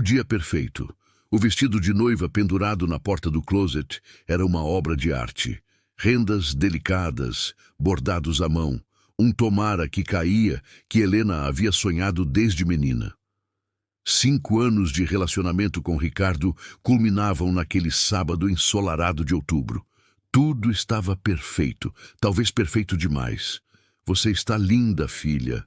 O dia perfeito. O vestido de noiva pendurado na porta do closet era uma obra de arte. Rendas delicadas, bordados à mão, um tomara que caía que Helena havia sonhado desde menina. 5 anos de relacionamento com Ricardo culminavam naquele sábado ensolarado de outubro. Tudo estava perfeito, talvez perfeito demais. Você está linda, filha,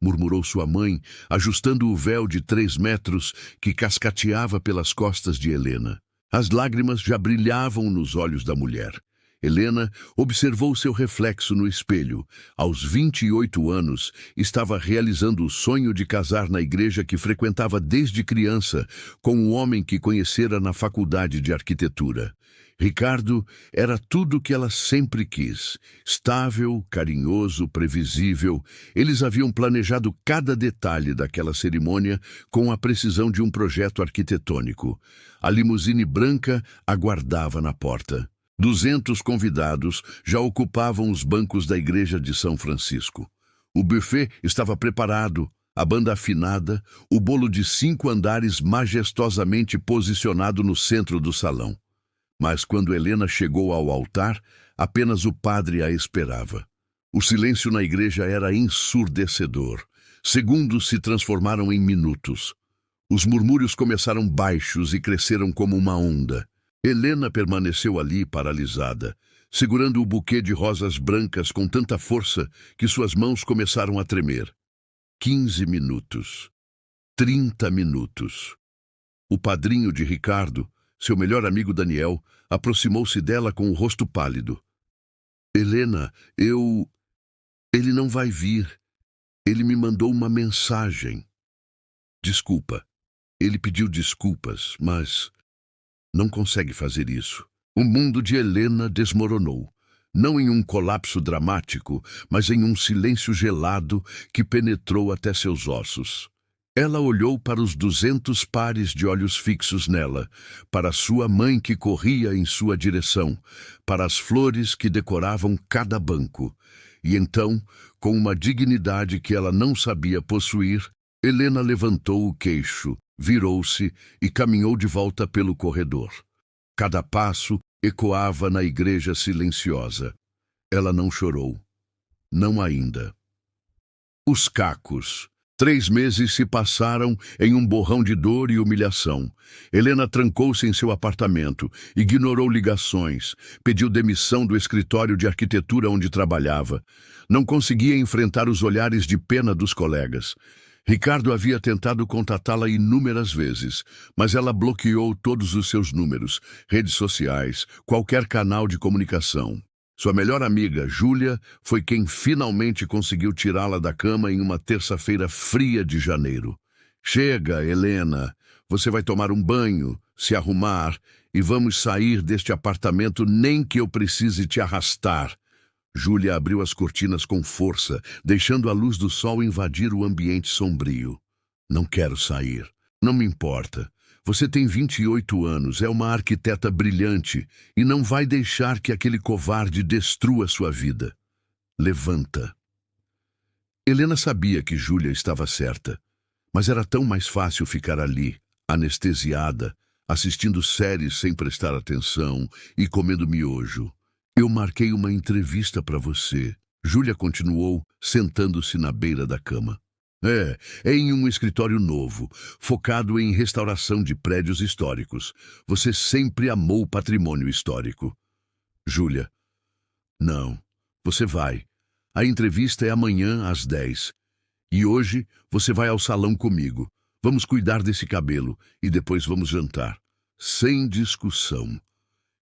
murmurou sua mãe, ajustando o véu de 3 metros que cascateava pelas costas de Helena. As lágrimas já brilhavam nos olhos da mulher. Helena observou seu reflexo no espelho. Aos 28 anos, estava realizando o sonho de casar na igreja que frequentava desde criança, com um homem que conhecera na faculdade de arquitetura. Ricardo era tudo o que ela sempre quis. Estável, carinhoso, previsível. Eles haviam planejado cada detalhe daquela cerimônia com a precisão de um projeto arquitetônico. A limusine branca aguardava na porta. 200 convidados já ocupavam os bancos da igreja de São Francisco. O buffet estava preparado, a banda afinada, o bolo de 5 andares majestosamente posicionado no centro do salão. Mas quando Helena chegou ao altar, apenas o padre a esperava. O silêncio na igreja era ensurdecedor. Segundos se transformaram em minutos. Os murmúrios começaram baixos e cresceram como uma onda. Helena permaneceu ali paralisada, segurando o buquê de rosas brancas com tanta força que suas mãos começaram a tremer. 15 minutos. 30 minutos. O padrinho de Ricardo, seu melhor amigo Daniel, aproximou-se dela com o rosto pálido. Helena, Ele não vai vir. Ele me mandou uma mensagem. Desculpa. Ele pediu desculpas, mas não consegue fazer isso. O mundo de Helena desmoronou. Não em um colapso dramático, mas em um silêncio gelado que penetrou até seus ossos. Ela olhou para os 200 pares de olhos fixos nela, para sua mãe que corria em sua direção, para as flores que decoravam cada banco. E então, com uma dignidade que ela não sabia possuir, Helena levantou o queixo, virou-se e caminhou de volta pelo corredor. Cada passo ecoava na igreja silenciosa. Ela não chorou. Não ainda. Os cacos. 3 meses se passaram em um borrão de dor e humilhação. Helena trancou-se em seu apartamento, ignorou ligações, pediu demissão do escritório de arquitetura onde trabalhava. Não conseguia enfrentar os olhares de pena dos colegas. Ricardo havia tentado contatá-la inúmeras vezes, mas ela bloqueou todos os seus números, redes sociais, qualquer canal de comunicação. Sua melhor amiga, Júlia, foi quem finalmente conseguiu tirá-la da cama em uma terça-feira fria de janeiro. Chega, Helena, você vai tomar um banho, se arrumar e vamos sair deste apartamento nem que eu precise te arrastar. Júlia abriu as cortinas com força, deixando a luz do sol invadir o ambiente sombrio. Não quero sair. Não me importa. Você tem 28 anos, é uma arquiteta brilhante e não vai deixar que aquele covarde destrua sua vida. Levanta. Helena sabia que Júlia estava certa, mas era tão mais fácil ficar ali, anestesiada, assistindo séries sem prestar atenção e comendo miojo. Eu marquei uma entrevista para você. Júlia continuou, sentando-se na beira da cama. É em um escritório novo, focado em restauração de prédios históricos. Você sempre amou o patrimônio histórico. Júlia. Não, você vai. A entrevista é amanhã às 10. E hoje você vai ao salão comigo. Vamos cuidar desse cabelo e depois vamos jantar. Sem discussão.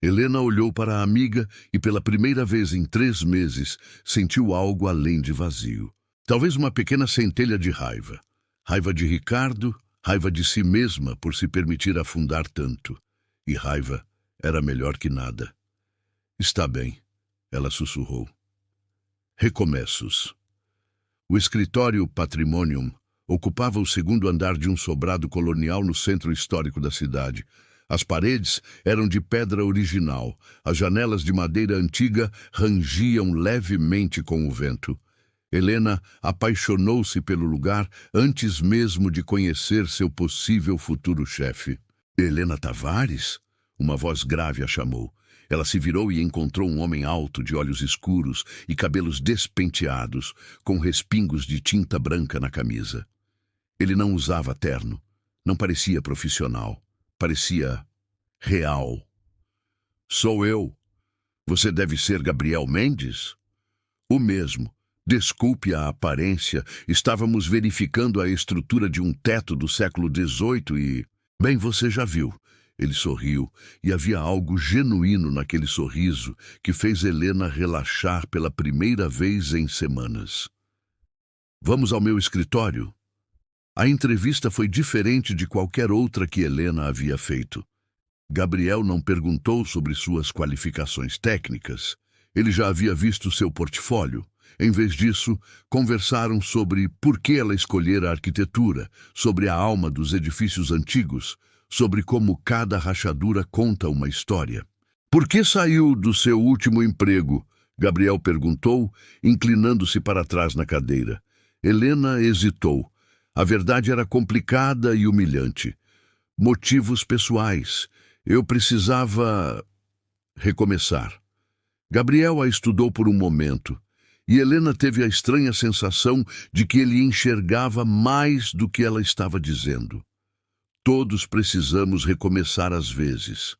Helena olhou para a amiga e pela primeira vez em 3 meses sentiu algo além de vazio. Talvez uma pequena centelha de raiva. Raiva de Ricardo, raiva de si mesma por se permitir afundar tanto. E raiva era melhor que nada. Está bem, ela sussurrou. Recomeços. O escritório Patrimonium ocupava o 2º andar de um sobrado colonial no centro histórico da cidade. As paredes eram de pedra original. As janelas de madeira antiga rangiam levemente com o vento. Helena apaixonou-se pelo lugar antes mesmo de conhecer seu possível futuro chefe. Helena Tavares? Uma voz grave a chamou. Ela se virou e encontrou um homem alto, de olhos escuros e cabelos despenteados, com respingos de tinta branca na camisa. Ele não usava terno. Não parecia profissional. Parecia real. Sou eu. Você deve ser Gabriel Mendes? O mesmo. Desculpe a aparência, estávamos verificando a estrutura de um teto do século XVIII e... Bem, você já viu. Ele sorriu, e havia algo genuíno naquele sorriso que fez Helena relaxar pela primeira vez em semanas. Vamos ao meu escritório? A entrevista foi diferente de qualquer outra que Helena havia feito. Gabriel não perguntou sobre suas qualificações técnicas. Ele já havia visto seu portfólio. Em vez disso, conversaram sobre por que ela escolhera a arquitetura, sobre a alma dos edifícios antigos, sobre como cada rachadura conta uma história. Por que saiu do seu último emprego? Gabriel perguntou, inclinando-se para trás na cadeira. Helena hesitou. A verdade era complicada e humilhante. Motivos pessoais. Eu precisava recomeçar. Gabriel a estudou por um momento. E Helena teve a estranha sensação de que ele enxergava mais do que ela estava dizendo. Todos precisamos recomeçar às vezes.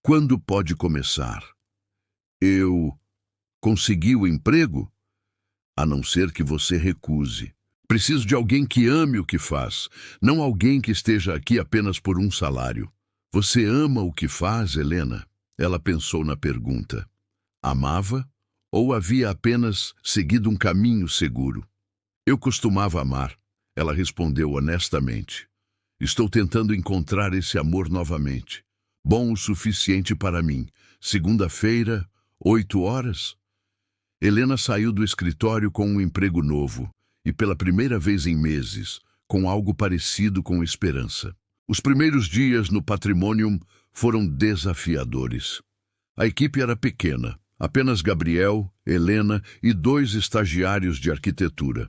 Quando pode começar? Eu consegui o emprego? A não ser que você recuse. Preciso de alguém que ame o que faz, não alguém que esteja aqui apenas por um salário. Você ama o que faz, Helena? Ela pensou na pergunta. Amava? Ou havia apenas seguido um caminho seguro? Eu costumava amar, ela respondeu honestamente. Estou tentando encontrar esse amor novamente. Bom o suficiente para mim. Segunda-feira, 8 horas? Helena saiu do escritório com um emprego novo, e pela primeira vez em meses, com algo parecido com esperança. Os primeiros dias no Patrimonium foram desafiadores. A equipe era pequena. Apenas Gabriel, Helena e 2 estagiários de arquitetura.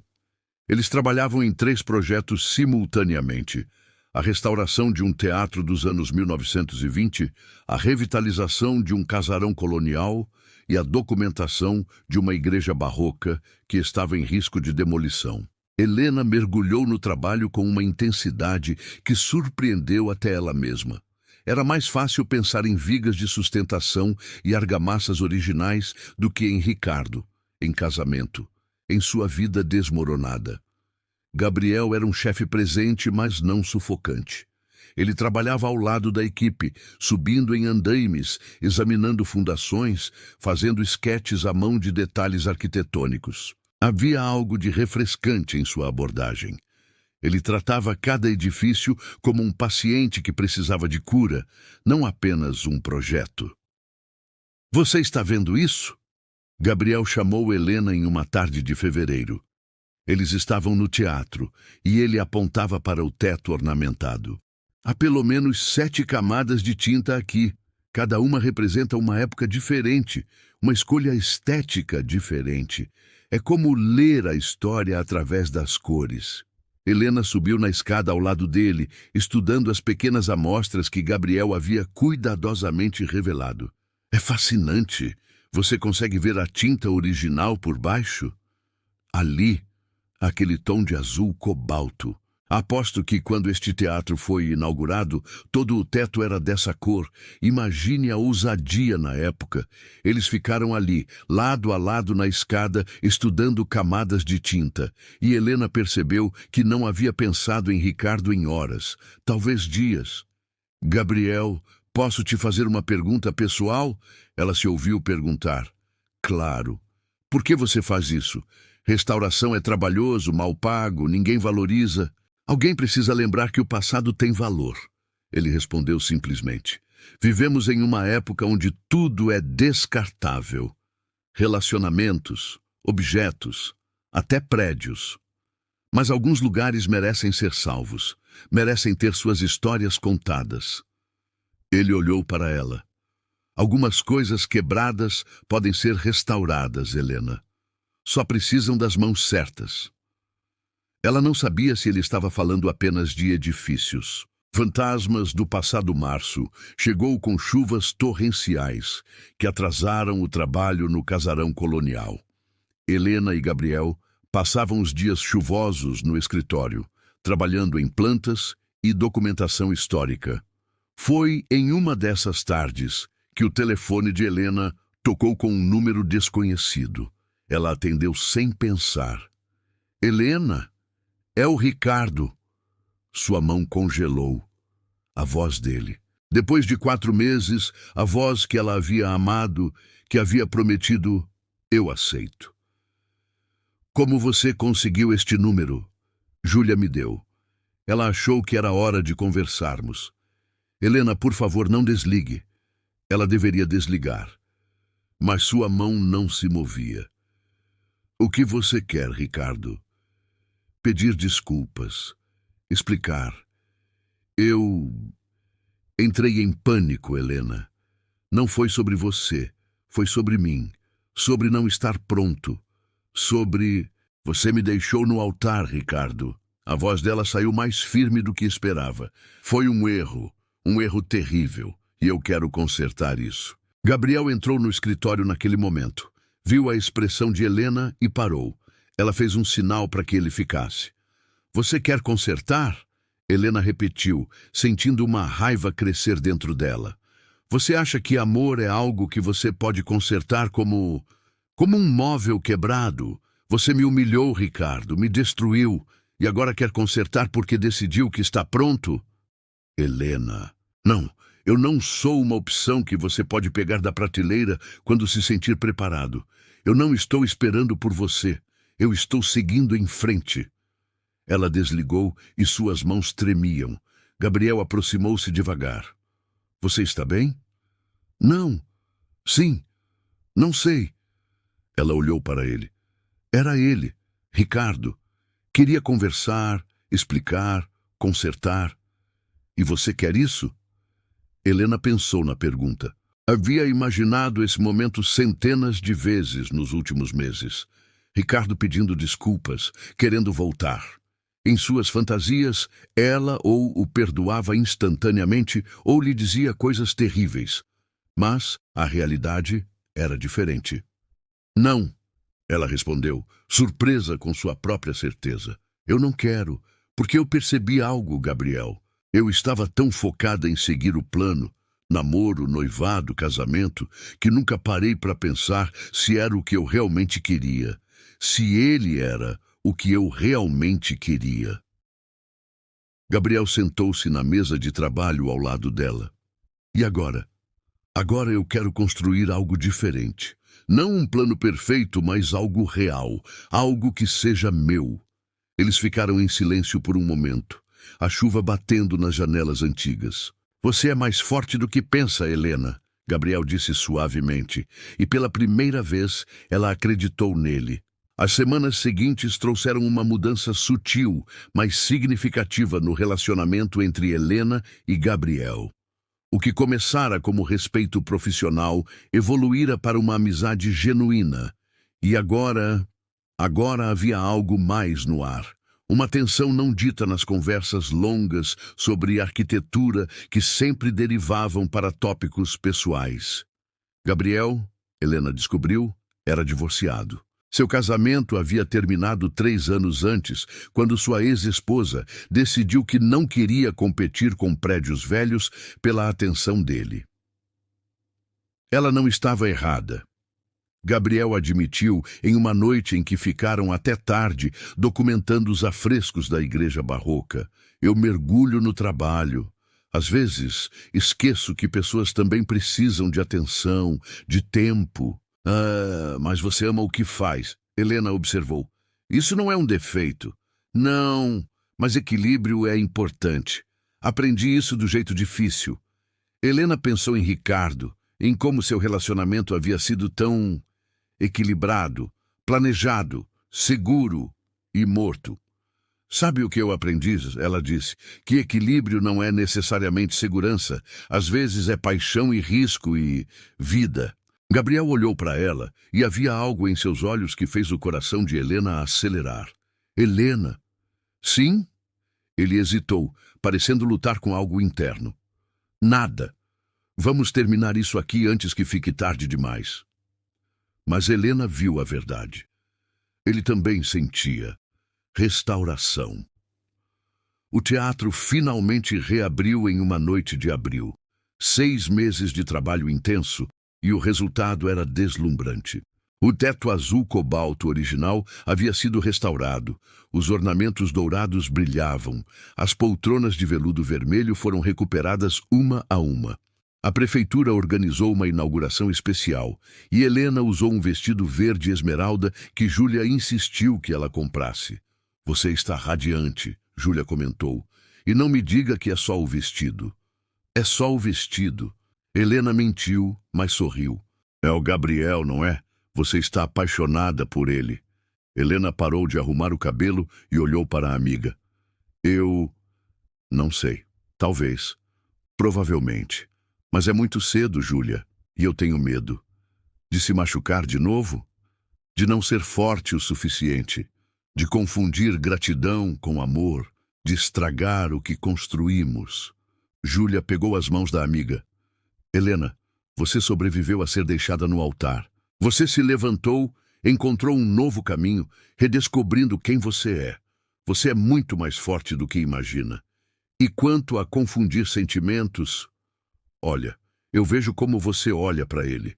Eles trabalhavam em 3 projetos simultaneamente. A restauração de um teatro dos anos 1920, a revitalização de um casarão colonial e a documentação de uma igreja barroca que estava em risco de demolição. Helena mergulhou no trabalho com uma intensidade que surpreendeu até ela mesma. Era mais fácil pensar em vigas de sustentação e argamassas originais do que em Ricardo, em casamento, em sua vida desmoronada. Gabriel era um chefe presente, mas não sufocante. Ele trabalhava ao lado da equipe, subindo em andaimes, examinando fundações, fazendo esquetes à mão de detalhes arquitetônicos. Havia algo de refrescante em sua abordagem. Ele tratava cada edifício como um paciente que precisava de cura, não apenas um projeto. Você está vendo isso? Gabriel chamou Helena em uma tarde de fevereiro. Eles estavam no teatro e ele apontava para o teto ornamentado. Há pelo menos 7 camadas de tinta aqui. Cada uma representa uma época diferente, uma escolha estética diferente. É como ler a história através das cores. Helena subiu na escada ao lado dele, estudando as pequenas amostras que Gabriel havia cuidadosamente revelado. É fascinante. Você consegue ver a tinta original por baixo? Ali, aquele tom de azul cobalto. Aposto que quando este teatro foi inaugurado, todo o teto era dessa cor. Imagine a ousadia na época. Eles ficaram ali, lado a lado na escada, estudando camadas de tinta. E Helena percebeu que não havia pensado em Ricardo em horas, talvez dias. Gabriel, posso te fazer uma pergunta pessoal? Ela se ouviu perguntar. Claro. Por que você faz isso? Restauração é trabalhoso, mal pago, ninguém valoriza. Alguém precisa lembrar que o passado tem valor. Ele respondeu simplesmente. Vivemos em uma época onde tudo é descartável. Relacionamentos, objetos, até prédios. Mas alguns lugares merecem ser salvos, merecem ter suas histórias contadas. Ele olhou para ela. Algumas coisas quebradas podem ser restauradas, Helena. Só precisam das mãos certas. Ela não sabia se ele estava falando apenas de edifícios. Fantasmas do passado março chegou com chuvas torrenciais que atrasaram o trabalho no casarão colonial. Helena e Gabriel passavam os dias chuvosos no escritório, trabalhando em plantas e documentação histórica. Foi em uma dessas tardes que o telefone de Helena tocou com um número desconhecido. Ela atendeu sem pensar. Helena, é o Ricardo. Sua mão congelou. A voz dele. Depois de 4 meses, a voz que ela havia amado, que havia prometido, eu aceito. Como você conseguiu este número? Júlia me deu. Ela achou que era hora de conversarmos. Helena, por favor, não desligue. Ela deveria desligar. Mas sua mão não se movia. O que você quer, Ricardo? Pedir desculpas. Explicar. Eu entrei em pânico, Helena. Não foi sobre você, foi sobre mim. Sobre não estar pronto. Sobre... Você me deixou no altar, Ricardo. A voz dela saiu mais firme do que esperava. Foi um erro terrível, e eu quero consertar isso. Gabriel entrou no escritório naquele momento. Viu a expressão de Helena e parou. Ela fez um sinal para que ele ficasse. Você quer consertar? Helena repetiu, sentindo uma raiva crescer dentro dela. Você acha que amor é algo que você pode consertar como um móvel quebrado? Você me humilhou, Ricardo, me destruiu, e agora quer consertar porque decidiu que está pronto? Helena, não, eu não sou uma opção que você pode pegar da prateleira quando se sentir preparado. Eu não estou esperando por você, eu estou seguindo em frente. Ela desligou e suas mãos tremiam. Gabriel aproximou-se devagar. Você está bem? Não. Sim. Não sei. Ela olhou para ele. Era ele, Ricardo. Queria conversar, explicar, consertar. E você quer isso? Helena pensou na pergunta. Havia imaginado esse momento centenas de vezes nos últimos meses. Ricardo pedindo desculpas, querendo voltar. Em suas fantasias, ela ou o perdoava instantaneamente ou lhe dizia coisas terríveis. Mas a realidade era diferente. Não, ela respondeu, surpresa com sua própria certeza. Eu não quero, porque eu percebi algo, Gabriel. Eu estava tão focada em seguir o plano, namoro, noivado, casamento, que nunca parei para pensar se era o que eu realmente queria. Se ele era o que eu realmente queria. Gabriel sentou-se na mesa de trabalho ao lado dela. E agora? Agora eu quero construir algo diferente. Não um plano perfeito, mas algo real. Algo que seja meu. Eles ficaram em silêncio por um momento. A chuva batendo nas janelas antigas. Você é mais forte do que pensa, Helena, Gabriel disse suavemente. E pela primeira vez, ela acreditou nele. As semanas seguintes trouxeram uma mudança sutil, mas significativa no relacionamento entre Helena e Gabriel. O que começara como respeito profissional evoluíra para uma amizade genuína. E agora havia algo mais no ar. Uma tensão não dita nas conversas longas sobre arquitetura que sempre derivavam para tópicos pessoais. Gabriel, Helena descobriu, era divorciado. Seu casamento havia terminado 3 anos antes, quando sua ex-esposa decidiu que não queria competir com prédios velhos pela atenção dele. Ela não estava errada. Gabriel admitiu em uma noite em que ficaram até tarde documentando os afrescos da igreja barroca. Eu mergulho no trabalho. Às vezes, esqueço que pessoas também precisam de atenção, de tempo. Ah, mas você ama o que faz, Helena observou. Isso não é um defeito. Não, mas equilíbrio é importante. Aprendi isso do jeito difícil. Helena pensou em Ricardo, em como seu relacionamento havia sido tão equilibrado, planejado, seguro e morto. Sabe o que eu aprendi? Ela disse, que equilíbrio não é necessariamente segurança. Às vezes é paixão e risco e vida. Gabriel olhou para ela e havia algo em seus olhos que fez o coração de Helena acelerar. Helena? Sim? Ele hesitou, parecendo lutar com algo interno. Nada. Vamos terminar isso aqui antes que fique tarde demais. Mas Helena viu a verdade. Ele também sentia restauração. O teatro finalmente reabriu em uma noite de abril. 6 meses de trabalho intenso e o resultado era deslumbrante. O teto azul cobalto original havia sido restaurado, os ornamentos dourados brilhavam, as poltronas de veludo vermelho foram recuperadas uma a uma. A prefeitura organizou uma inauguração especial e Helena usou um vestido verde esmeralda que Júlia insistiu que ela comprasse. Você está radiante, Júlia comentou, e não me diga que é só o vestido. É só o vestido. Helena mentiu, mas sorriu. É o Gabriel, não é? Você está apaixonada por ele. Helena parou de arrumar o cabelo e olhou para a amiga. Eu... não sei. Talvez. Provavelmente. Mas é muito cedo, Júlia, e eu tenho medo. De se machucar de novo? De não ser forte o suficiente? De confundir gratidão com amor? De estragar o que construímos? Júlia pegou as mãos da amiga. Helena, você sobreviveu a ser deixada no altar. Você se levantou, encontrou um novo caminho, redescobrindo quem você é. Você é muito mais forte do que imagina. E quanto a confundir sentimentos... Olha, eu vejo como você olha para ele.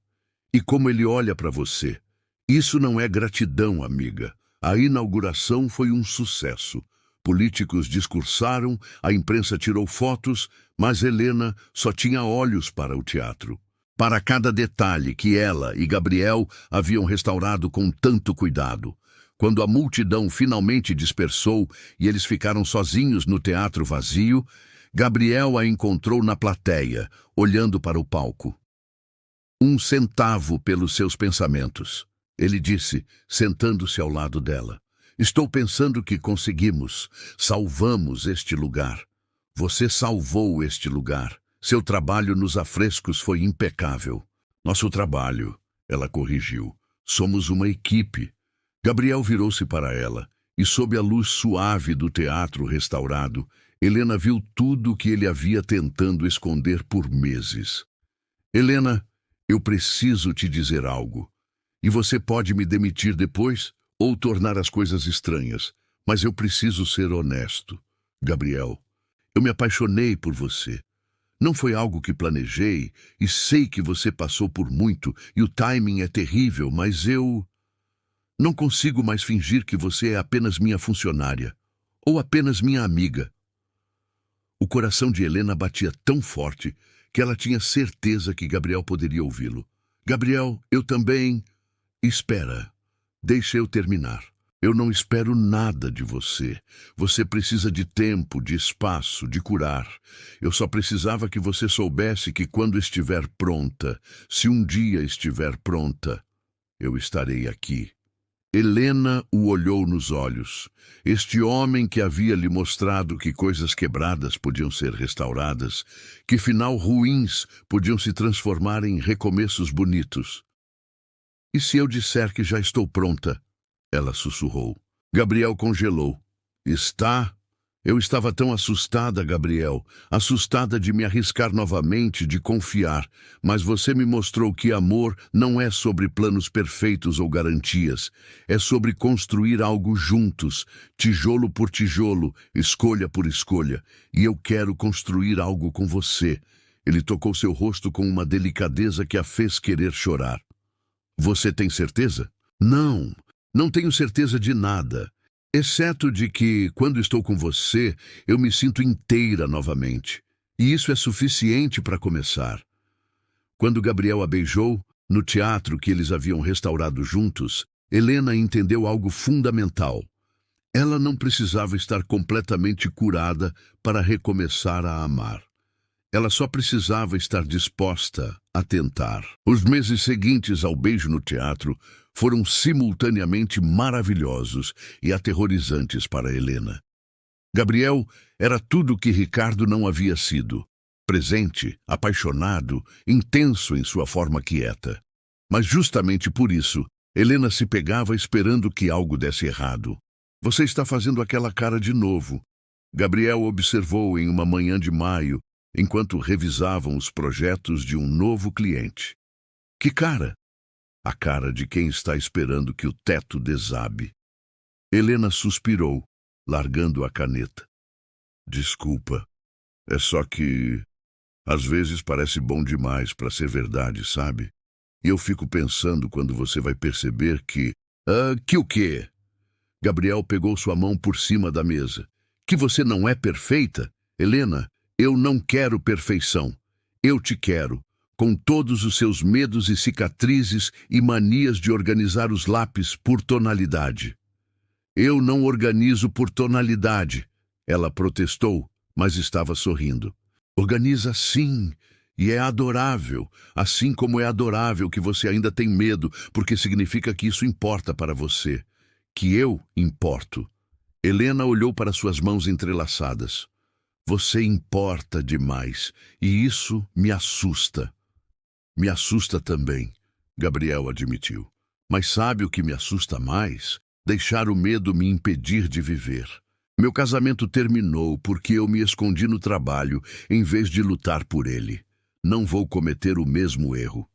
E como ele olha para você. Isso não é gratidão, amiga. A inauguração foi um sucesso. Políticos discursaram, a imprensa tirou fotos, mas Helena só tinha olhos para o teatro. Para cada detalhe que ela e Gabriel haviam restaurado com tanto cuidado. Quando a multidão finalmente dispersou e eles ficaram sozinhos no teatro vazio, Gabriel a encontrou na plateia, olhando para o palco. 1 centavo pelos seus pensamentos, ele disse, sentando-se ao lado dela. Estou pensando que conseguimos, salvamos este lugar. Você salvou este lugar. Seu trabalho nos afrescos foi impecável. Nosso trabalho, ela corrigiu. Somos uma equipe. Gabriel virou-se para ela, e sob a luz suave do teatro restaurado, Helena viu tudo o que ele havia tentando esconder por meses. Helena, eu preciso te dizer algo. E você pode me demitir depois ou tornar as coisas estranhas, mas eu preciso ser honesto. Gabriel, eu me apaixonei por você. Não foi algo que planejei e sei que você passou por muito e o timing é terrível, mas eu não consigo mais fingir que você é apenas minha funcionária ou apenas minha amiga. O coração de Helena batia tão forte que ela tinha certeza que Gabriel poderia ouvi-lo. Gabriel, eu também... Espera, deixa eu terminar. Eu não espero nada de você. Você precisa de tempo, de espaço, de curar. Eu só precisava que você soubesse que quando estiver pronta, se um dia estiver pronta, eu estarei aqui. Helena o olhou nos olhos. Este homem que havia lhe mostrado que coisas quebradas podiam ser restauradas, que final ruins podiam se transformar em recomeços bonitos. E se eu disser que já estou pronta? Ela sussurrou. Gabriel congelou. Está? Eu estava tão assustada, Gabriel. Assustada de me arriscar novamente, de confiar. Mas você me mostrou que amor não é sobre planos perfeitos ou garantias. É sobre construir algo juntos, tijolo por tijolo, escolha por escolha. E eu quero construir algo com você. Ele tocou seu rosto com uma delicadeza que a fez querer chorar. Você tem certeza? Não, não tenho certeza de nada. Exceto de que, quando estou com você, eu me sinto inteira novamente. E isso é suficiente para começar. Quando Gabriel a beijou, no teatro que eles haviam restaurado juntos, Helena entendeu algo fundamental. Ela não precisava estar completamente curada para recomeçar a amar. Ela só precisava estar disposta a tentar. Os meses seguintes ao beijo no teatro foram simultaneamente maravilhosos e aterrorizantes para Helena. Gabriel era tudo o que Ricardo não havia sido. Presente, apaixonado, intenso em sua forma quieta. Mas justamente por isso, Helena se pegava esperando que algo desse errado. Você está fazendo aquela cara de novo. Gabriel observou em uma manhã de maio, enquanto revisavam os projetos de um novo cliente. Que cara? A cara de quem está esperando que o teto desabe. Helena suspirou, largando a caneta. Desculpa, é só que às vezes parece bom demais para ser verdade, sabe? E eu fico pensando quando você vai perceber que... que o quê? Gabriel pegou sua mão por cima da mesa. Que você não é perfeita? Helena, eu não quero perfeição. Eu te quero, com todos os seus medos e cicatrizes e manias de organizar os lápis por tonalidade. Eu não organizo por tonalidade, ela protestou, mas estava sorrindo. Organiza sim, e é adorável, assim como é adorável que você ainda tem medo, porque significa que isso importa para você, que eu importo. Helena olhou para suas mãos entrelaçadas. Você importa demais, e isso me assusta. Me assusta também, Gabriel admitiu. Mas sabe o que me assusta mais? Deixar o medo me impedir de viver. Meu casamento terminou porque eu me escondi no trabalho em vez de lutar por ele. Não vou cometer o mesmo erro.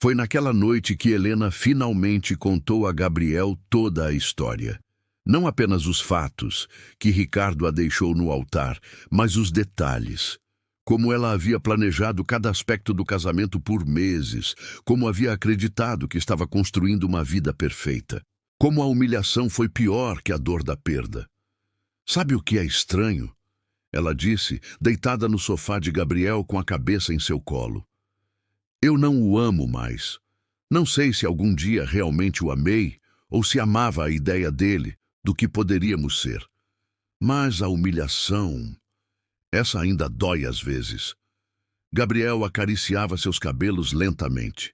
Foi naquela noite que Helena finalmente contou a Gabriel toda a história. Não apenas os fatos, que Ricardo a deixou no altar, mas os detalhes. Como ela havia planejado cada aspecto do casamento por meses, como havia acreditado que estava construindo uma vida perfeita. Como a humilhação foi pior que a dor da perda. Sabe o que é estranho? Ela disse, deitada no sofá de Gabriel com a cabeça em seu colo. Eu não o amo mais. Não sei se algum dia realmente o amei ou se amava a ideia dele, do que poderíamos ser. Mas a humilhação, essa ainda dói às vezes. Gabriel acariciava seus cabelos lentamente.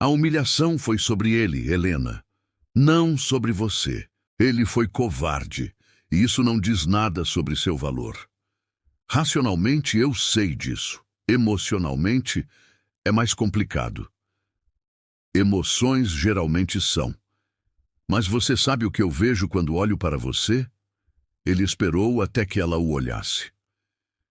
A humilhação foi sobre ele, Helena. Não sobre você. Ele foi covarde, e isso não diz nada sobre seu valor. Racionalmente eu sei disso. Emocionalmente é mais complicado. Emoções geralmente são. Mas você sabe o que eu vejo quando olho para você? Ele esperou até que ela o olhasse.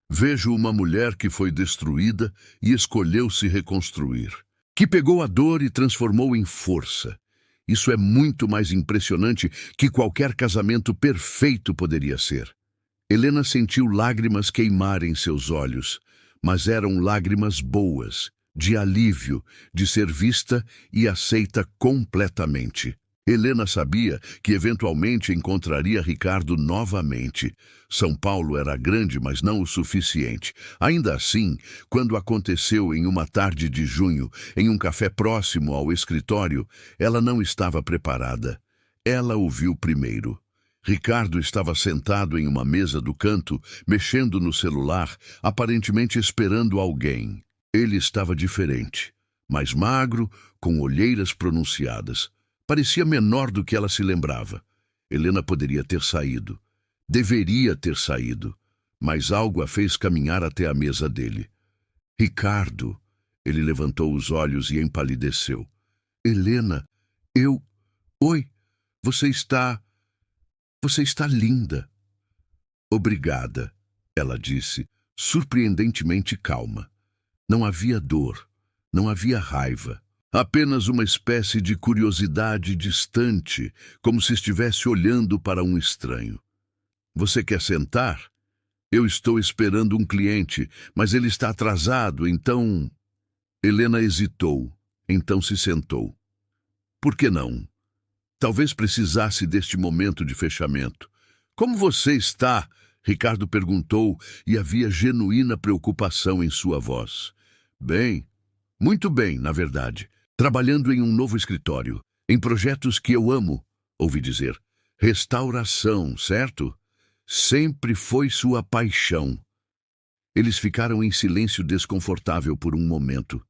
Vejo uma mulher que foi destruída e escolheu se reconstruir, que pegou a dor e transformou em força. Isso é muito mais impressionante que qualquer casamento perfeito poderia ser. Helena sentiu lágrimas queimar em seus olhos, mas eram lágrimas boas, de alívio, de ser vista e aceita completamente. Helena sabia que eventualmente encontraria Ricardo novamente. São Paulo era grande, mas não o suficiente. Ainda assim, quando aconteceu em uma tarde de junho, em um café próximo ao escritório, ela não estava preparada. Ela o viu primeiro. Ricardo estava sentado em uma mesa do canto, mexendo no celular, aparentemente esperando alguém. Ele estava diferente, mais magro, com olheiras pronunciadas. Parecia menor do que ela se lembrava. Helena poderia ter saído. Deveria ter saído. Mas algo a fez caminhar até a mesa dele. Ricardo. Ele levantou os olhos e empalideceu. Helena, eu... Oi, você está linda. Obrigada, ela disse, surpreendentemente calma. Não havia dor, não havia raiva. Apenas uma espécie de curiosidade distante, como se estivesse olhando para um estranho. Você quer sentar? Eu estou esperando um cliente, mas ele está atrasado, então... Helena hesitou, então se sentou. Por que não? Talvez precisasse deste momento de fechamento. Como você está? Ricardo perguntou e havia genuína preocupação em sua voz. Bem, muito bem, na verdade. Trabalhando em um novo escritório, em projetos que eu amo, ouvi dizer. Restauração, certo? Sempre foi sua paixão. Eles ficaram em silêncio desconfortável por um momento.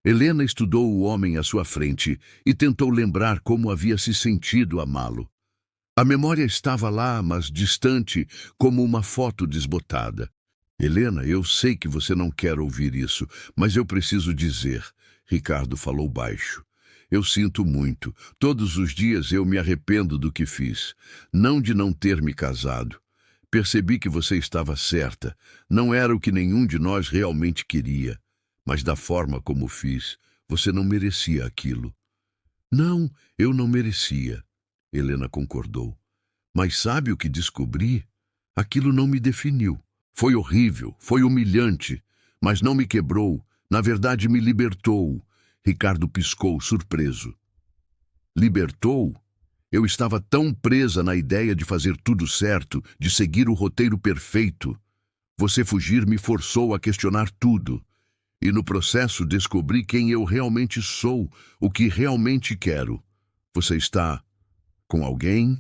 Helena estudou o homem à sua frente e tentou lembrar como havia se sentido amá-lo. A memória estava lá, mas distante, como uma foto desbotada. Helena, eu sei que você não quer ouvir isso, mas eu preciso dizer... Ricardo falou baixo. Eu sinto muito. Todos os dias eu me arrependo do que fiz. Não de não ter me casado. Percebi que você estava certa. Não era o que nenhum de nós realmente queria. Mas da forma como fiz, você não merecia aquilo. Não, eu não merecia. Helena concordou. Mas sabe o que descobri? Aquilo não me definiu. Foi horrível, foi humilhante, mas não me quebrou. Na verdade, me libertou. Ricardo piscou, surpreso. Libertou? Eu estava tão presa na ideia de fazer tudo certo, de seguir o roteiro perfeito. Você fugir me forçou a questionar tudo. E no processo descobri quem eu realmente sou, o que realmente quero. Você está com alguém?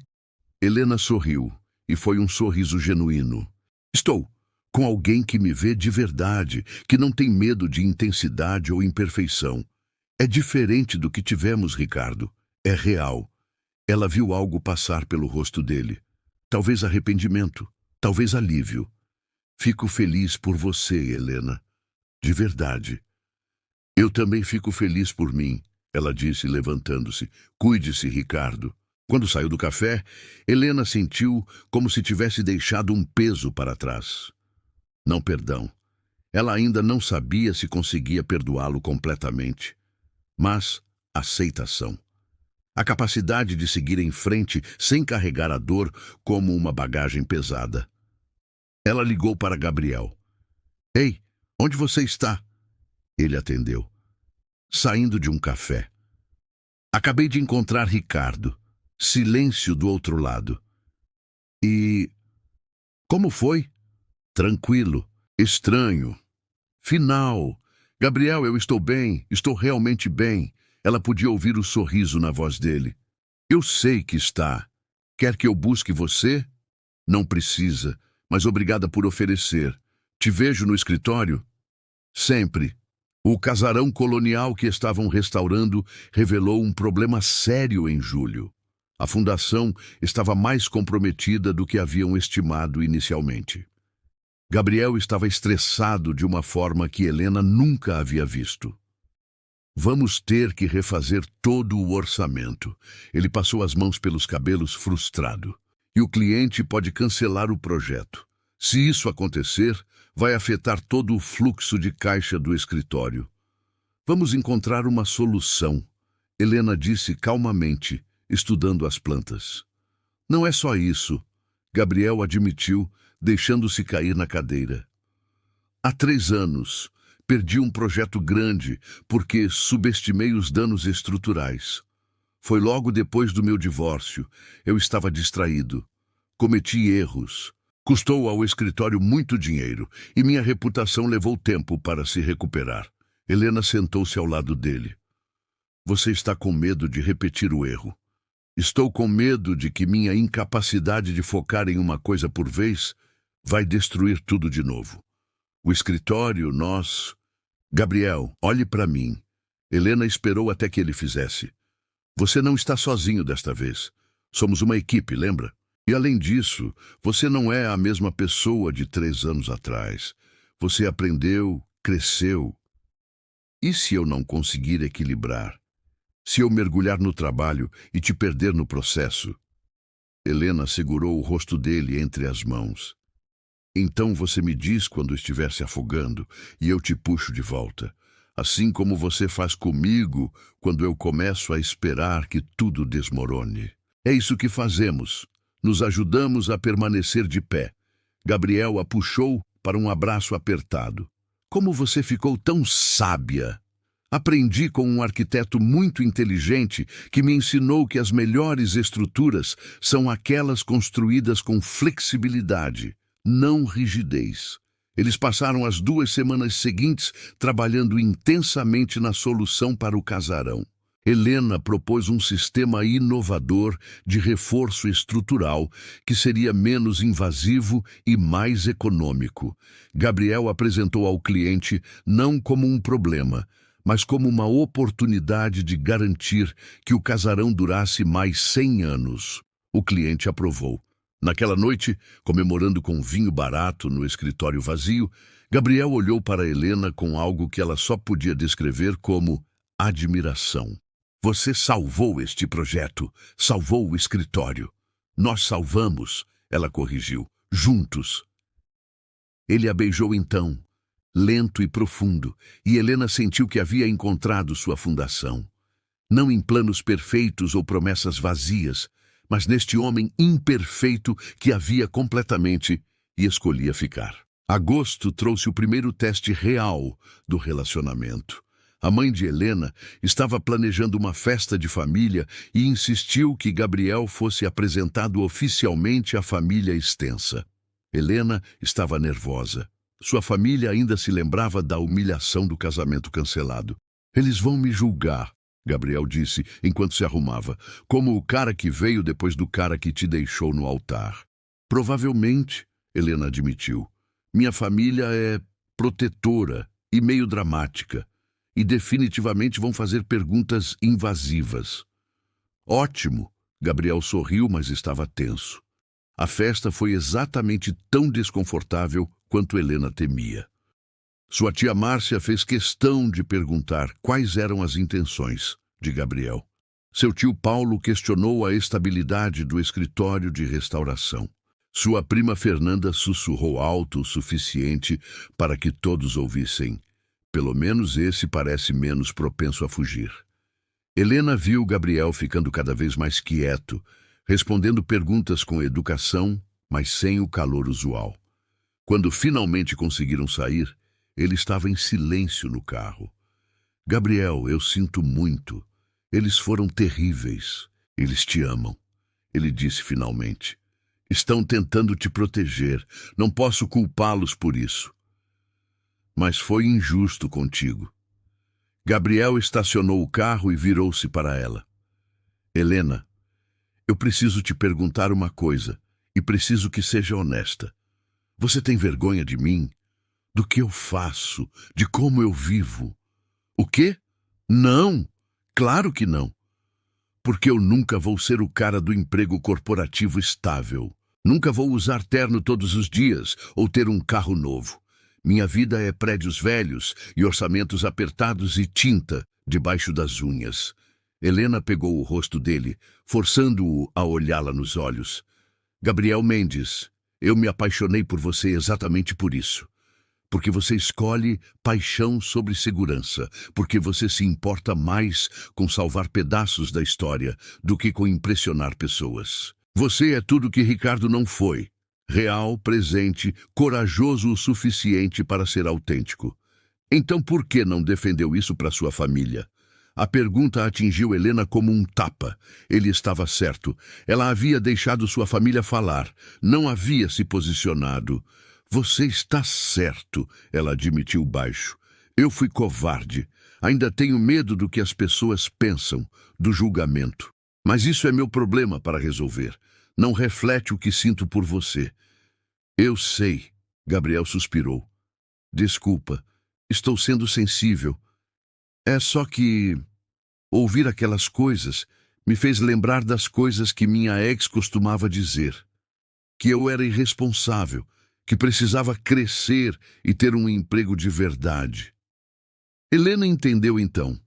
Helena sorriu, e foi um sorriso genuíno. Estou com alguém que me vê de verdade, que não tem medo de intensidade ou imperfeição. É diferente do que tivemos, Ricardo. É real. Ela viu algo passar pelo rosto dele. Talvez arrependimento, talvez alívio. Fico feliz por você, Helena. De verdade. Eu também fico feliz por mim, ela disse, levantando-se. Cuide-se, Ricardo. Quando saiu do café, Helena sentiu como se tivesse deixado um peso para trás. Não perdão. Ela ainda não sabia se conseguia perdoá-lo completamente. Mas aceitação. A capacidade de seguir em frente sem carregar a dor como uma bagagem pesada. Ela ligou para Gabriel. Ei, onde você está? Ele atendeu. Saindo de um café. Acabei de encontrar Ricardo. Silêncio do outro lado. E... como foi? Tranquilo. Estranho. Final. Gabriel, eu estou bem. Estou realmente bem. Ela podia ouvir o sorriso na voz dele. Eu sei que está. Quer que eu busque você? Não precisa, mas obrigada por oferecer. Te vejo no escritório? Sempre. O casarão colonial que estavam restaurando revelou um problema sério em julho. A fundação estava mais comprometida do que haviam estimado inicialmente. Gabriel estava estressado de uma forma que Helena nunca havia visto. Vamos ter que refazer todo o orçamento. Ele passou as mãos pelos cabelos, frustrado. E o cliente pode cancelar o projeto. Se isso acontecer, vai afetar todo o fluxo de caixa do escritório. Vamos encontrar uma solução, Helena disse calmamente, estudando as plantas. Não é só isso, Gabriel admitiu, deixando-se cair na cadeira. Há 3 anos, perdi um projeto grande porque subestimei os danos estruturais. Foi logo depois do meu divórcio. Eu estava distraído. Cometi erros. Custou ao escritório muito dinheiro e minha reputação levou tempo para se recuperar. Helena sentou-se ao lado dele. Você está com medo de repetir o erro. Estou com medo de que minha incapacidade de focar em uma coisa por vez vai destruir tudo de novo. O escritório, nós... Gabriel, olhe para mim. Helena esperou até que ele fizesse. Você não está sozinho desta vez. Somos uma equipe, lembra? E além disso, você não é a mesma pessoa de 3 anos atrás. Você aprendeu, cresceu. E se eu não conseguir equilibrar? Se eu mergulhar no trabalho e te perder no processo? Helena segurou o rosto dele entre as mãos. Então você me diz quando estiver se afogando e eu te puxo de volta. Assim como você faz comigo quando eu começo a esperar que tudo desmorone. É isso que fazemos. Nos ajudamos a permanecer de pé. Gabriel a puxou para um abraço apertado. Como você ficou tão sábia! Aprendi com um arquiteto muito inteligente que me ensinou que as melhores estruturas são aquelas construídas com flexibilidade, não rigidez. Eles passaram as 2 semanas seguintes trabalhando intensamente na solução para o casarão. Helena propôs um sistema inovador de reforço estrutural que seria menos invasivo e mais econômico. Gabriel apresentou ao cliente não como um problema, mas como uma oportunidade de garantir que o casarão durasse mais 100 anos. O cliente aprovou. Naquela noite, comemorando com vinho barato no escritório vazio, Gabriel olhou para Helena com algo que ela só podia descrever como admiração. Você salvou este projeto, salvou o escritório. Nós salvamos, ela corrigiu, juntos. Ele a beijou então, lento e profundo, e Helena sentiu que havia encontrado sua fundação. Não em planos perfeitos ou promessas vazias, mas neste homem imperfeito que havia completamente e escolhia ficar. Agosto trouxe o primeiro teste real do relacionamento. A mãe de Helena estava planejando uma festa de família e insistiu que Gabriel fosse apresentado oficialmente à família extensa. Helena estava nervosa. Sua família ainda se lembrava da humilhação do casamento cancelado. Eles vão me julgar, Gabriel disse enquanto se arrumava, como o cara que veio depois do cara que te deixou no altar. Provavelmente, Helena admitiu. Minha família é protetora e meio dramática, e definitivamente vão fazer perguntas invasivas. Ótimo, Gabriel sorriu, mas estava tenso. A festa foi exatamente tão desconfortável quanto Helena temia. Sua tia Márcia fez questão de perguntar quais eram as intenções de Gabriel. Seu tio Paulo questionou a estabilidade do escritório de restauração. Sua prima Fernanda sussurrou alto o suficiente para que todos ouvissem. Pelo menos esse parece menos propenso a fugir. Helena viu Gabriel ficando cada vez mais quieto, respondendo perguntas com educação, mas sem o calor usual. Quando finalmente conseguiram sair, ele estava em silêncio no carro. Gabriel, eu sinto muito. Eles foram terríveis. Eles te amam. Ele disse finalmente. Estão tentando te proteger. Não posso culpá-los por isso. Mas foi injusto contigo. Gabriel estacionou o carro e virou-se para ela. Helena, eu preciso te perguntar uma coisa, e preciso que seja honesta. Você tem vergonha de mim? Do que eu faço? De como eu vivo? O quê? Não! Claro que não! Porque eu nunca vou ser o cara do emprego corporativo estável. Nunca vou usar terno todos os dias ou ter um carro novo. Minha vida é prédios velhos e orçamentos apertados e tinta debaixo das unhas. Helena pegou o rosto dele, forçando-o a olhá-la nos olhos. Gabriel Mendes, eu me apaixonei por você exatamente por isso. Porque você escolhe paixão sobre segurança, porque você se importa mais com salvar pedaços da história do que com impressionar pessoas. Você é tudo que Ricardo não foi. Real, presente, corajoso o suficiente para ser autêntico. Então por que não defendeu isso para sua família? A pergunta atingiu Helena como um tapa. Ele estava certo. Ela havia deixado sua família falar. Não havia se posicionado. Você está certo, ela admitiu baixo. Eu fui covarde. Ainda tenho medo do que as pessoas pensam, do julgamento. Mas isso é meu problema para resolver. Não reflete o que sinto por você. Eu sei, Gabriel suspirou. Desculpa, estou sendo sensível. É só que ouvir aquelas coisas me fez lembrar das coisas que minha ex costumava dizer. Que eu era irresponsável, que precisava crescer e ter um emprego de verdade. Helena entendeu então.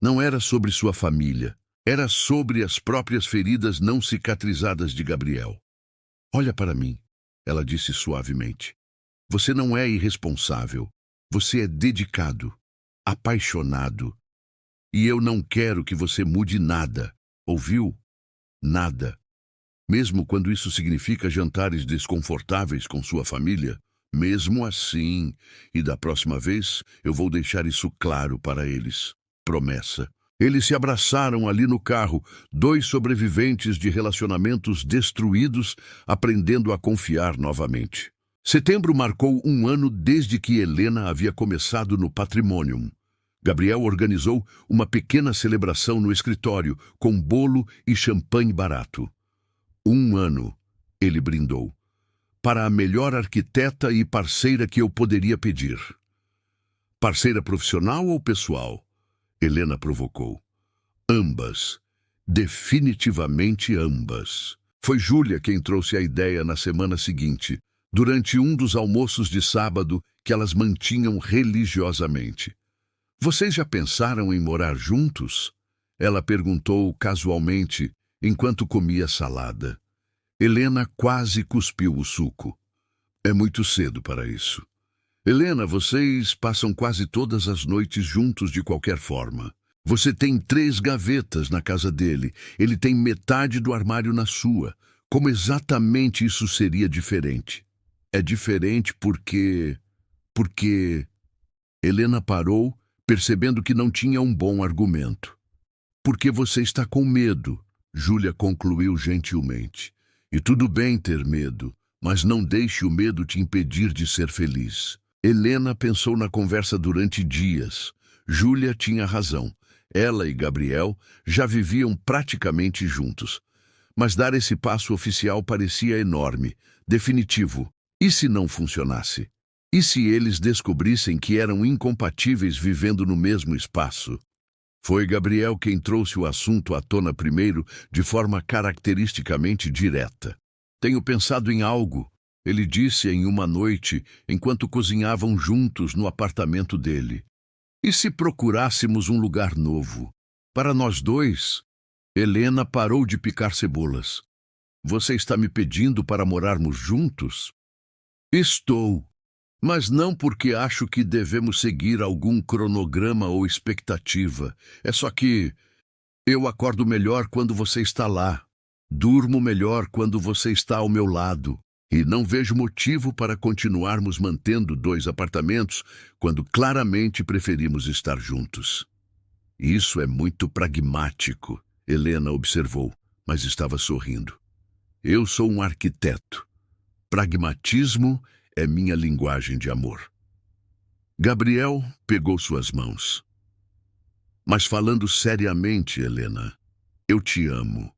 Não era sobre sua família. Era sobre as próprias feridas não cicatrizadas de Gabriel. Olha para mim, ela disse suavemente. Você não é irresponsável. Você é dedicado, apaixonado. E eu não quero que você mude nada. Ouviu? Nada. Mesmo quando isso significa jantares desconfortáveis com sua família, mesmo assim, e da próxima vez eu vou deixar isso claro para eles. Promessa. Eles se abraçaram ali no carro, dois sobreviventes de relacionamentos destruídos, aprendendo a confiar novamente. Setembro marcou um ano desde que Helena havia começado no Patrimonium. Gabriel organizou uma pequena celebração no escritório, com bolo e champanhe barato. 1 ano, ele brindou, para a melhor arquiteta e parceira que eu poderia pedir. Parceira profissional ou pessoal? Helena provocou. Ambas. Definitivamente ambas. Foi Júlia quem trouxe a ideia na semana seguinte, durante um dos almoços de sábado que elas mantinham religiosamente. Vocês já pensaram em morar juntos? Ela perguntou casualmente enquanto comia salada. Helena quase cuspiu o suco. É muito cedo para isso. Helena, vocês passam quase todas as noites juntos de qualquer forma. Você tem 3 gavetas na casa dele. Ele tem metade do armário na sua. Como exatamente isso seria diferente? É diferente porque... Helena parou, percebendo que não tinha um bom argumento. Porque você está com medo, Júlia concluiu gentilmente. E tudo bem ter medo, mas não deixe o medo te impedir de ser feliz. Helena pensou na conversa durante dias. Júlia tinha razão. Ela e Gabriel já viviam praticamente juntos. Mas dar esse passo oficial parecia enorme, definitivo. E se não funcionasse? E se eles descobrissem que eram incompatíveis vivendo no mesmo espaço? Foi Gabriel quem trouxe o assunto à tona primeiro, de forma caracteristicamente direta. Tenho pensado em algo, ele disse em uma noite, enquanto cozinhavam juntos no apartamento dele. E se procurássemos um lugar novo? Para nós dois? Helena parou de picar cebolas. Você está me pedindo para morarmos juntos? Estou. Mas não porque acho que devemos seguir algum cronograma ou expectativa. É só que eu acordo melhor quando você está lá. Durmo melhor quando você está ao meu lado. E não vejo motivo para continuarmos mantendo 2 apartamentos quando claramente preferimos estar juntos. Isso é muito pragmático, Helena observou, mas estava sorrindo. Eu sou um arquiteto. Pragmatismo é minha linguagem de amor. Gabriel pegou suas mãos. Mas falando seriamente, Helena, eu te amo.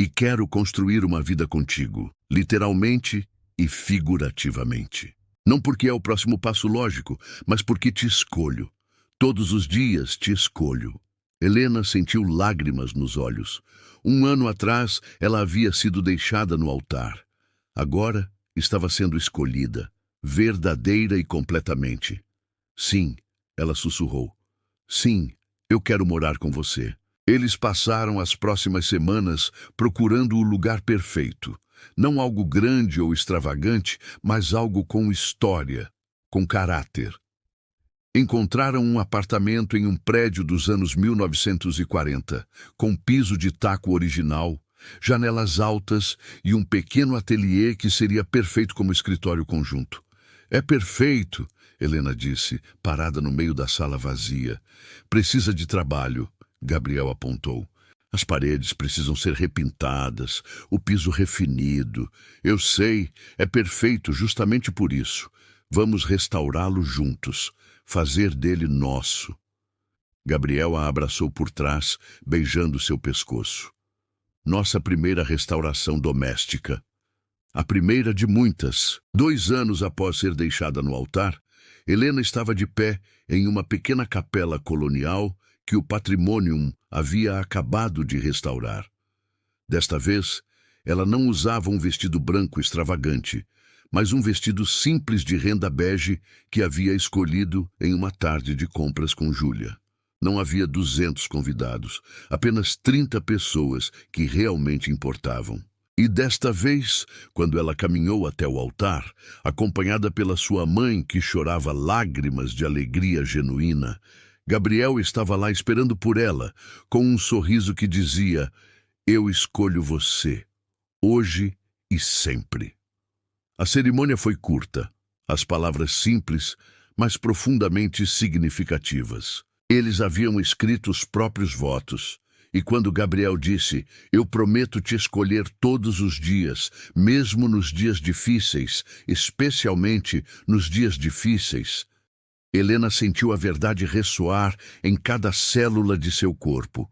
E quero construir uma vida contigo, literalmente e figurativamente. Não porque é o próximo passo lógico, mas porque te escolho. Todos os dias te escolho. Helena sentiu lágrimas nos olhos. 1 ano atrás, ela havia sido deixada no altar. Agora, estava sendo escolhida, verdadeira e completamente. Sim, ela sussurrou. Sim, eu quero morar com você. Eles passaram as próximas semanas procurando o lugar perfeito. Não algo grande ou extravagante, mas algo com história, com caráter. Encontraram um apartamento em um prédio dos anos 1940, com piso de taco original, janelas altas e um pequeno ateliê que seria perfeito como escritório conjunto. É perfeito, Helena disse, parada no meio da sala vazia. Precisa de trabalho, Gabriel apontou. As paredes precisam ser repintadas, o piso refinido. Eu sei, é perfeito justamente por isso. Vamos restaurá-lo juntos, fazer dele nosso. Gabriel a abraçou por trás, beijando seu pescoço. Nossa primeira restauração doméstica. A primeira de muitas. 2 anos após ser deixada no altar, Helena estava de pé em uma pequena capela colonial que o Patrimonium havia acabado de restaurar. Desta vez, ela não usava um vestido branco extravagante, mas um vestido simples de renda bege que havia escolhido em uma tarde de compras com Júlia. Não havia 200 convidados, apenas 30 pessoas que realmente importavam. E desta vez, quando ela caminhou até o altar, acompanhada pela sua mãe que chorava lágrimas de alegria genuína, Gabriel estava lá esperando por ela, com um sorriso que dizia: eu escolho você, hoje e sempre. A cerimônia foi curta, as palavras simples, mas profundamente significativas. Eles haviam escrito os próprios votos, e quando Gabriel disse: eu prometo te escolher todos os dias, mesmo nos dias difíceis, especialmente nos dias difíceis, Helena sentiu a verdade ressoar em cada célula de seu corpo.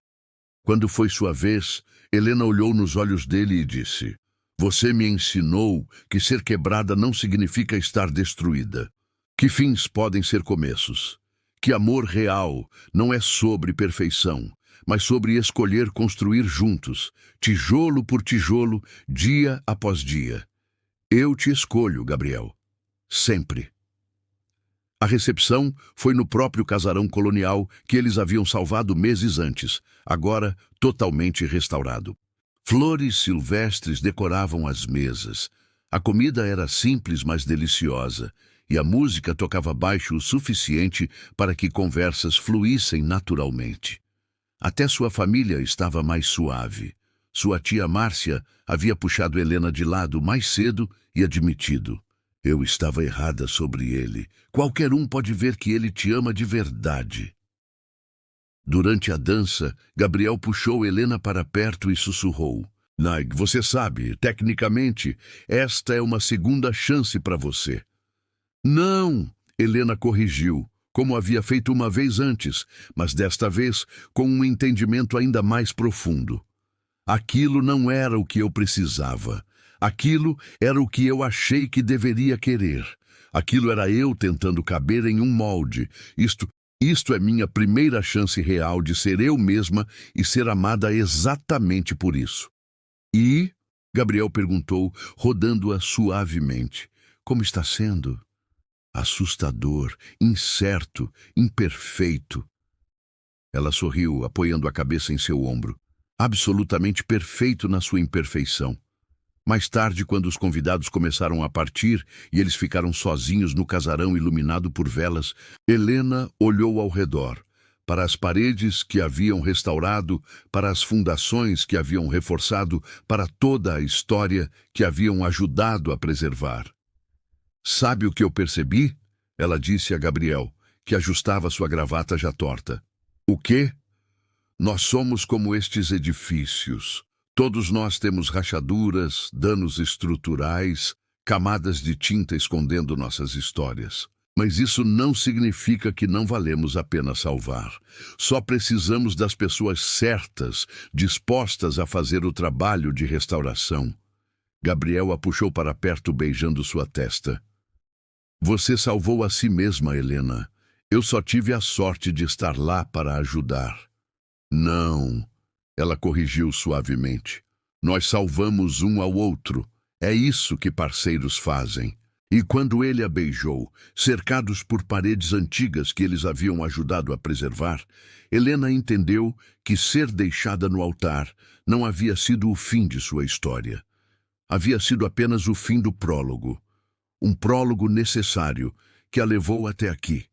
Quando foi sua vez, Helena olhou nos olhos dele e disse: você me ensinou que ser quebrada não significa estar destruída, que fins podem ser começos, que amor real não é sobre perfeição, mas sobre escolher construir juntos, tijolo por tijolo, dia após dia. Eu te escolho, Gabriel. Sempre. A recepção foi no próprio casarão colonial que eles haviam salvado meses antes, agora totalmente restaurado. Flores silvestres decoravam as mesas. A comida era simples, mas deliciosa, e a música tocava baixo o suficiente para que conversas fluíssem naturalmente. Até sua família estava mais suave. Sua tia Márcia havia puxado Helena de lado mais cedo e admitido: eu estava errada sobre ele. Qualquer um pode ver que ele te ama de verdade. Durante a dança, Gabriel puxou Helena para perto e sussurrou: Nag, você sabe, tecnicamente, esta é uma segunda chance para você. Não, Helena corrigiu, como havia feito uma vez antes, mas desta vez com um entendimento ainda mais profundo. Aquilo não era o que eu precisava. Aquilo era o que eu achei que deveria querer. Aquilo era eu tentando caber em um molde. Isto é minha primeira chance real de ser eu mesma e ser amada exatamente por isso. E? Gabriel perguntou, rodando-a suavemente. Como está sendo? Assustador, incerto, imperfeito. Ela sorriu, apoiando a cabeça em seu ombro. Absolutamente perfeito na sua imperfeição. Mais tarde, quando os convidados começaram a partir e eles ficaram sozinhos no casarão iluminado por velas, Helena olhou ao redor, para as paredes que haviam restaurado, para as fundações que haviam reforçado, para toda a história que haviam ajudado a preservar. Sabe o que eu percebi? Ela disse a Gabriel, que ajustava sua gravata já torta. O quê? Nós somos como estes edifícios. Todos nós temos rachaduras, danos estruturais, camadas de tinta escondendo nossas histórias. Mas isso não significa que não valemos a pena salvar. Só precisamos das pessoas certas, dispostas a fazer o trabalho de restauração. Gabriel a puxou para perto, beijando sua testa. Você salvou a si mesma, Helena. Eu só tive a sorte de estar lá para ajudar. Não, ela corrigiu suavemente. Nós salvamos um ao outro. É isso que parceiros fazem. E quando ele a beijou, cercados por paredes antigas que eles haviam ajudado a preservar, Helena entendeu que ser deixada no altar não havia sido o fim de sua história. Havia sido apenas o fim do prólogo. Um prólogo necessário que a levou até aqui.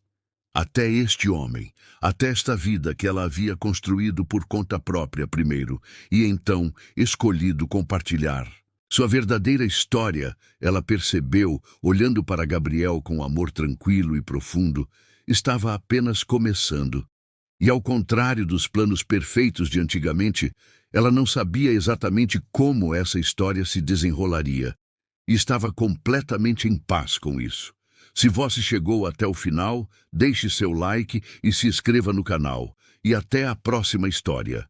Até este homem, até esta vida que ela havia construído por conta própria primeiro, e então escolhido compartilhar. Sua verdadeira história, ela percebeu, olhando para Gabriel com amor tranquilo e profundo, estava apenas começando. E ao contrário dos planos perfeitos de antigamente, ela não sabia exatamente como essa história se desenrolaria. E estava completamente em paz com isso. Se você chegou até o final, deixe seu like e se inscreva no canal. E até a próxima história.